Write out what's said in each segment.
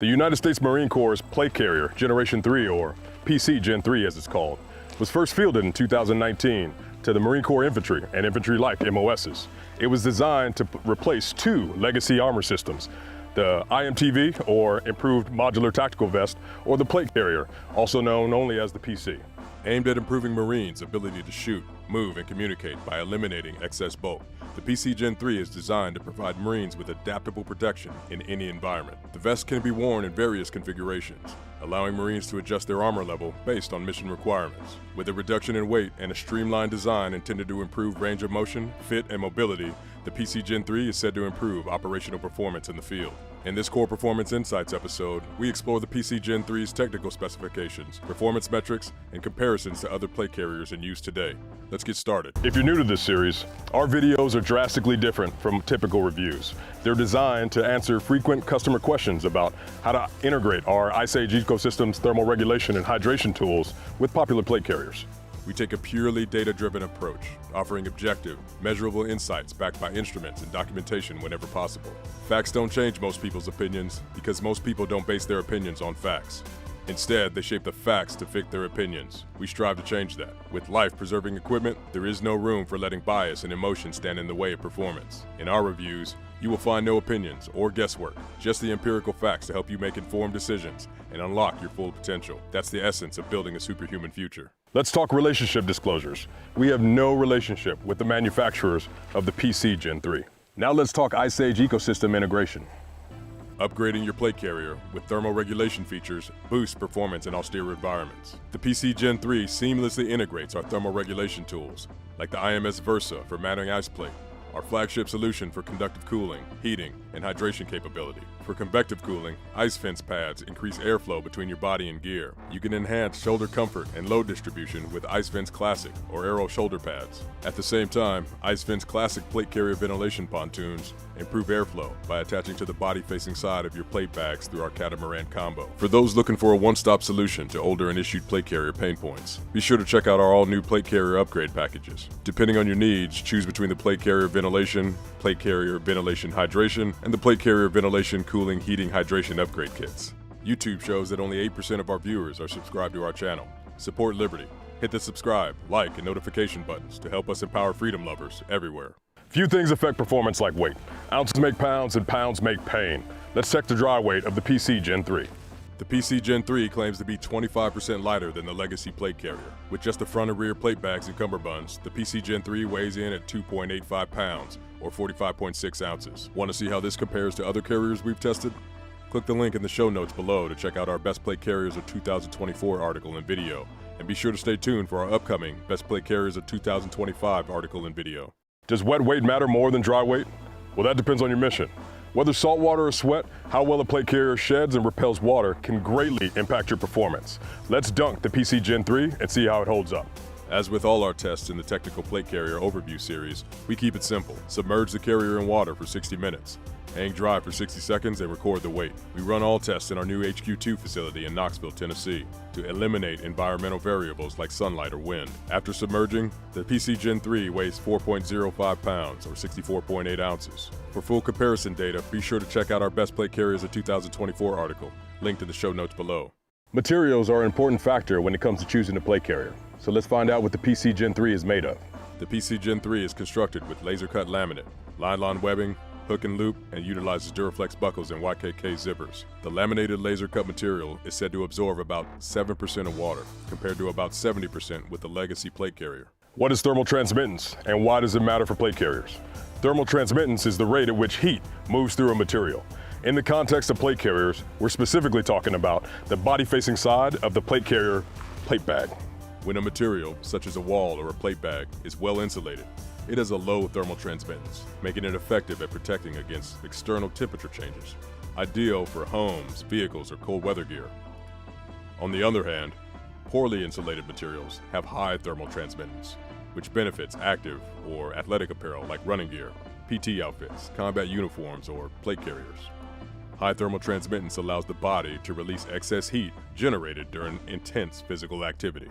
The United States Marine Corps' Plate Carrier Generation 3, or PC Gen 3 as it's called, was first fielded in 2019 to the Marine Corps infantry and infantry-like MOSs. It was designed to replace two legacy armor systems, the IMTV, or Improved Modular Tactical Vest, or the Plate Carrier, also known only as the PC. Aimed at improving Marines' ability to shoot, move, and communicate by eliminating excess bulk, the PC Gen 3 is designed to provide Marines with adaptable protection in any environment. The vest can be worn in various configurations, allowing Marines to adjust their armor level based on mission requirements. With a reduction in weight and a streamlined design intended to improve range of motion, fit, and mobility, the PC Gen 3 is said to improve operational performance in the field. In this Qore Performance Insights episode, we explore the PC Gen 3's technical specifications, performance metrics, and comparisons to other plate carriers in use today. Let's get started. If you're new to this series, our videos are drastically different from typical reviews. They're designed to answer frequent customer questions about how to integrate our IceAge ecosystem's thermal regulation and hydration tools with popular plate carriers. We take a purely data-driven approach, offering objective, measurable insights backed by instruments and documentation whenever possible. Facts don't change most people's opinions because most people don't base their opinions on facts. Instead, they shape the facts to fit their opinions. We strive to change that. With life-preserving equipment, there is no room for letting bias and emotion stand in the way of performance. In our reviews, you will find no opinions or guesswork, just the empirical facts to help you make informed decisions and unlock your full potential. That's the essence of building a superhuman future. Let's talk relationship disclosures. We have no relationship with the manufacturers of the PC Gen 3. Now let's talk IceAge ecosystem integration. Upgrading your plate carrier with thermal regulation features boosts performance in austere environments. The PC Gen 3 seamlessly integrates our thermal regulation tools, like the IMS Versa for mounting ice plate, our flagship solution for conductive cooling, heating, and hydration capability. For convective cooling, ice fence pads increase airflow between your body and gear. You can enhance shoulder comfort and load distribution with Ice Fence Classic or Aero shoulder pads. At the same time, Ice Fence Classic plate carrier ventilation pontoons improve airflow by attaching to the body-facing side of your plate bags through our catamaran combo. For those looking for a one-stop solution to older and issued plate carrier pain points, be sure to check out our all-new plate carrier upgrade packages. Depending on your needs, choose between the plate carrier ventilation hydration, and the plate carrier ventilation cooling heating hydration upgrade kits. YouTube shows that only 8% of our viewers are subscribed to our channel. Support liberty. Hit the subscribe, like, and notification buttons to help us empower freedom lovers everywhere. Few things affect performance like weight. Ounces make pounds and pounds make pain. Let's check the dry weight of the PC Gen 3. The PC Gen 3 claims to be 25% lighter than the legacy plate carrier. With just the front and rear plate bags and cummerbunds, the PC Gen 3 weighs in at 2.85 pounds, or 45.6 ounces. Want to see how this compares to other carriers we've tested? Click the link in the show notes below to check out our Best Plate Carriers of 2024 article and video. And be sure to stay tuned for our upcoming Best Plate Carriers of 2025 article and video. Does wet weight matter more than dry weight? Well, that depends on your mission. Whether salt water or sweat, how well a plate carrier sheds and repels water can greatly impact your performance. Let's dunk the PC Gen 3 and see how it holds up. As with all our tests in the Technical Plate Carrier Overview series, we keep it simple. Submerge the carrier in water for 60 minutes. Hang dry for 60 seconds and record the weight. We run all tests in our new HQ2 facility in Knoxville, Tennessee, to eliminate environmental variables like sunlight or wind. After submerging, the PC Gen 3 weighs 4.05 pounds or 64.8 ounces. For full comparison data, be sure to check out our Best Plate Carriers of 2024 article, linked in the show notes below. Materials are an important factor when it comes to choosing a plate carrier, so let's find out what the PC Gen 3 is made of. The PC Gen 3 is constructed with laser-cut laminate, nylon webbing, hook and loop, and utilizes Duraflex buckles and YKK zippers. The laminated laser-cut material is said to absorb about 7% of water, compared to about 70% with the legacy plate carrier. What is thermal transmittance, and why does it matter for plate carriers? Thermal transmittance is the rate at which heat moves through a material. In the context of plate carriers, we're specifically talking about the body-facing side of the plate carrier plate bag. When a material, such as a wall or a plate bag, is well insulated, it has a low thermal transmittance, making it effective at protecting against external temperature changes, ideal for homes, vehicles, or cold weather gear. On the other hand, poorly insulated materials have high thermal transmittance, which benefits active or athletic apparel like running gear, PT outfits, combat uniforms, or plate carriers. High thermal transmittance allows the body to release excess heat generated during intense physical activity.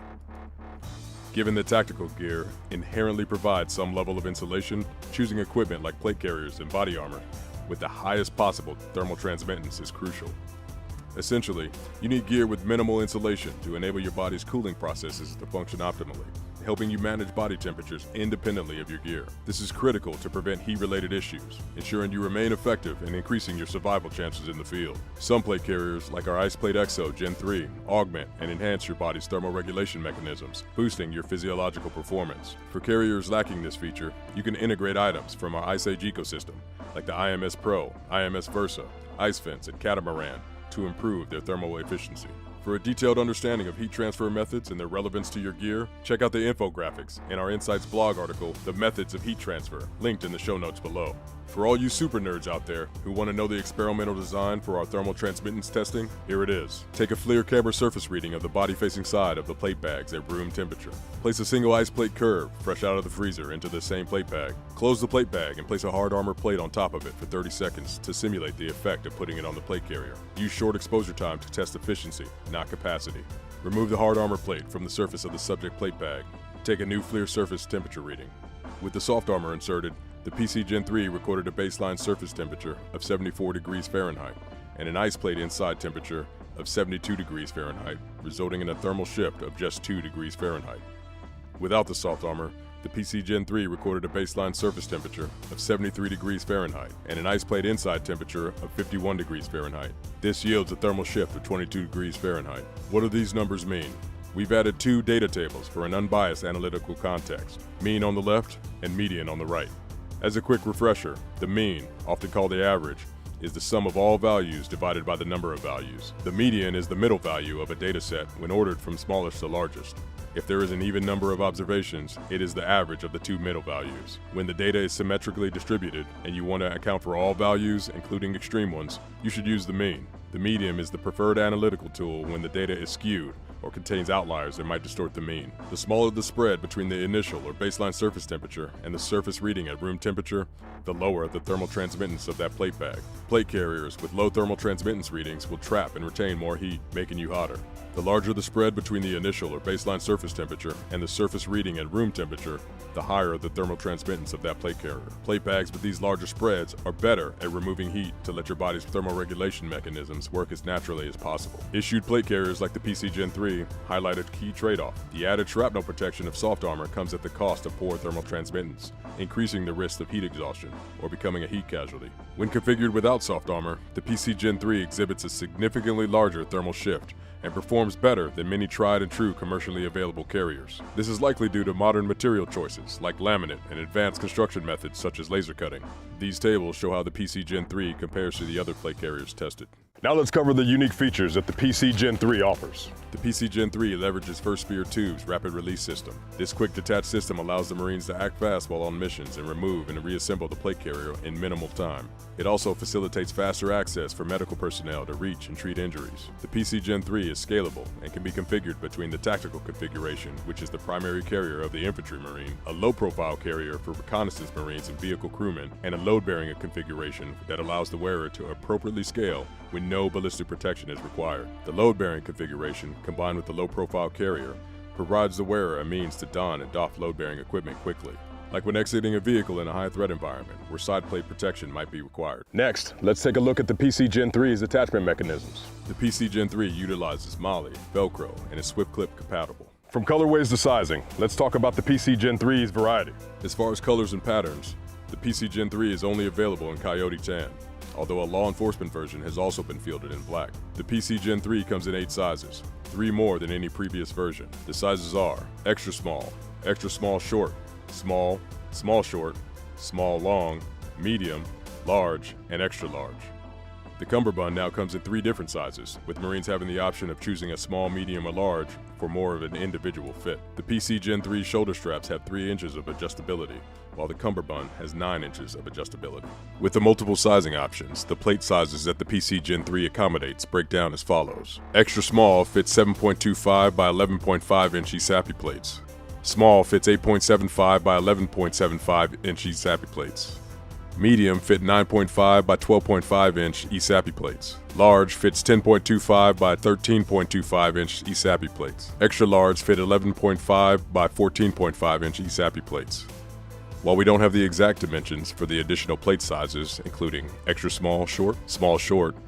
Given that tactical gear inherently provides some level of insulation, choosing equipment like plate carriers and body armor with the highest possible thermal transmittance is crucial. Essentially, you need gear with minimal insulation to enable your body's cooling processes to function optimally, helping you manage body temperatures independently of your gear. This is critical to prevent heat-related issues, ensuring you remain effective and increasing your survival chances in the field. Some plate carriers, like our IcePlate EXO Gen 3, augment and enhance your body's thermoregulation mechanisms, boosting your physiological performance. For carriers lacking this feature, you can integrate items from our IceAge ecosystem, like the IMS Pro, IMS Versa, IceFence, and Catamaran, to improve their thermal efficiency. For a detailed understanding of heat transfer methods and their relevance to your gear, check out the infographics in our Insights blog article, The Methods of Heat Transfer, linked in the show notes below. For all you super nerds out there who want to know the experimental design for our thermal transmittance testing, here it is. Take a FLIR camera surface reading of the body-facing side of the plate bags at room temperature. Place a single ice plate curve, fresh out of the freezer, into the same plate bag. Close the plate bag and place a hard armor plate on top of it for 30 seconds to simulate the effect of putting it on the plate carrier. Use short exposure time to test efficiency, not capacity. Remove the hard armor plate from the surface of the subject plate bag. Take a new FLIR surface temperature reading. With the soft armor inserted, the PC Gen 3 recorded a baseline surface temperature of 74 degrees Fahrenheit and an ice plate inside temperature of 72 degrees Fahrenheit, resulting in a thermal shift of just 2 degrees Fahrenheit. Without the soft armor, the PC Gen 3 recorded a baseline surface temperature of 73 degrees Fahrenheit and an ice plate inside temperature of 51 degrees Fahrenheit. This yields a thermal shift of 22 degrees Fahrenheit. What do these numbers mean? We've added two data tables for an unbiased analytical context, mean on the left and median on the right. As a quick refresher, the mean, often called the average, is the sum of all values divided by the number of values. The median is the middle value of a data set when ordered from smallest to largest. If there is an even number of observations, it is the average of the two middle values. When the data is symmetrically distributed and you want to account for all values, including extreme ones, you should use the mean. The median is the preferred analytical tool when the data is skewed or contains outliers that might distort the mean. The smaller the spread between the initial or baseline surface temperature and the surface reading at room temperature, the lower the thermal transmittance of that plate bag. Plate carriers with low thermal transmittance readings will trap and retain more heat, making you hotter. The larger the spread between the initial or baseline surface temperature and the surface reading at room temperature, the higher the thermal transmittance of that plate carrier. Plate bags with these larger spreads are better at removing heat to let your body's thermoregulation mechanisms work as naturally as possible. Issued plate carriers like the PC Gen 3 highlight a key trade-off. The added shrapnel protection of soft armor comes at the cost of poor thermal transmittance, increasing the risk of heat exhaustion or becoming a heat casualty. When configured without soft armor, the PC Gen 3 exhibits a significantly larger thermal shift and performs better than many tried and true commercially available carriers. This is likely due to modern material choices like laminate and advanced construction methods such as laser cutting. These tables show how the PC Gen 3 compares to the other plate carriers tested. Now let's cover the unique features that the PC Gen 3 offers. The PC Gen 3 leverages First Sphere 2's rapid release system. This quick detach system allows the Marines to act fast while on missions and remove and reassemble the plate carrier in minimal time. It also facilitates faster access for medical personnel to reach and treat injuries. The PC Gen 3 is scalable and can be configured between the tactical configuration, which is the primary carrier of the infantry marine, a low-profile carrier for reconnaissance marines and vehicle crewmen, and a load-bearing configuration that allows the wearer to appropriately scale when no ballistic protection is required. The load-bearing configuration, combined with the low-profile carrier, provides the wearer a means to don and doff load-bearing equipment quickly, like when exiting a vehicle in a high-threat environment where side plate protection might be required. Next, let's take a look at the PC Gen 3's attachment mechanisms. The PC Gen 3 utilizes MOLLE, Velcro, and is Swift Clip compatible. From colorways to sizing, let's talk about the PC Gen 3's variety. As far as colors and patterns, the PC Gen 3 is only available in Coyote Tan, although a law enforcement version has also been fielded in black. The PC Gen 3 comes in 8 sizes, 3 more than any previous version. The sizes are extra small short, small, small short, small long, medium, large, and extra large. The cummerbund now comes in 3 different sizes, with Marines having the option of choosing a small, medium, or large for more of an individual fit. The PC Gen 3 shoulder straps have 3 inches of adjustability, while the cummerbund has 9 inches of adjustability. With the multiple sizing options, the plate sizes that the PC Gen 3 accommodates break down as follows. Extra small fits 7.25 by 11.5 inch ESAPI plates. Small fits 8.75 by 11.75 inch ESAPI plates. Medium fit 9.5 by 12.5 inch ESAPI plates. Large fits 10.25 by 13.25 inch ESAPI plates. Extra large fit 11.5 by 14.5 inch ESAPI plates. While we don't have the exact dimensions for the additional plate sizes, including extra small short,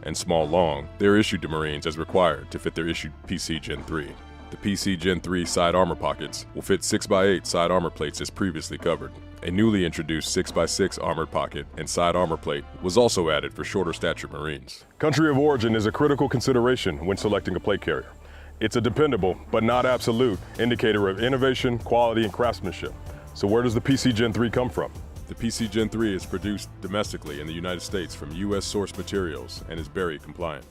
and small long, they are issued to Marines as required to fit their issued PC Gen 3. The PC Gen 3 side armor pockets will fit 6x8 side armor plates as previously covered. A newly introduced 6x6 armored pocket and side armor plate was also added for shorter stature Marines. Country of origin is a critical consideration when selecting a plate carrier. It's a dependable, but not absolute, indicator of innovation, quality, and craftsmanship. So where does the PC Gen 3 come from? The PC Gen 3 is produced domestically in the United States from U.S. source materials and is Berry compliant.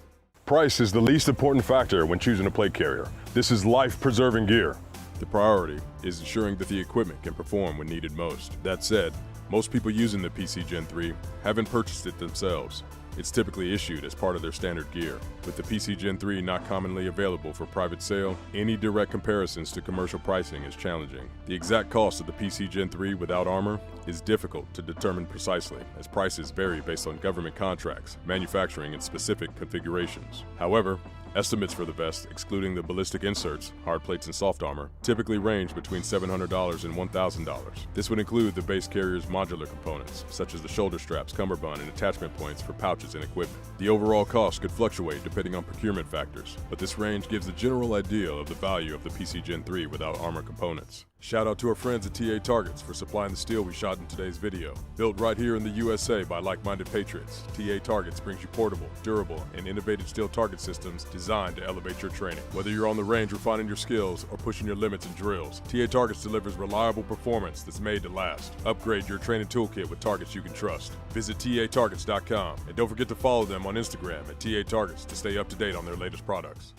Price is the least important factor when choosing a plate carrier. This is life-preserving gear. The priority is ensuring that the equipment can perform when needed most. That said, most people using the PC Gen 3 haven't purchased it themselves. It's typically issued as part of their standard gear. With the PC Gen 3 not commonly available for private sale, any direct comparisons to commercial pricing is challenging. The exact cost of the PC Gen 3 without armor is difficult to determine precisely, as prices vary based on government contracts, manufacturing, and specific configurations. However, estimates for the vest, excluding the ballistic inserts, hard plates, and soft armor, typically range between $700 and $1,000. This would include the base carrier's modular components, such as the shoulder straps, cummerbund, and attachment points for pouches and equipment. The overall cost could fluctuate depending on procurement factors, but this range gives a general idea of the value of the PC Gen 3 without armor components. Shout out to our friends at TA Targets for supplying the steel we shot in today's video. Built right here in the USA by like-minded patriots, TA Targets brings you portable, durable, and innovative steel target systems designed to elevate your training. Whether you're on the range refining your skills or pushing your limits in drills, TA Targets delivers reliable performance that's made to last. Upgrade your training toolkit with targets you can trust. Visit TATargets.com and don't forget to follow them on Instagram at TA Targets to stay up to date on their latest products.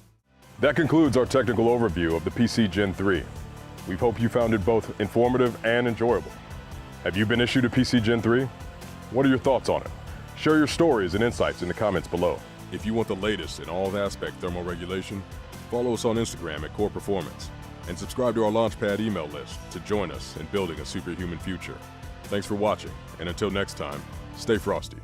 That concludes our technical overview of the PC Gen 3. We hope you found it both informative and enjoyable. Have you been issued a PC Gen 3? What are your thoughts on it? Share your stories and insights in the comments below. If you want the latest in all aspect thermal regulation, follow us on Instagram at Qore Performance and subscribe to our Launchpad email list to join us in building a superhuman future. Thanks for watching, and until next time, stay frosty.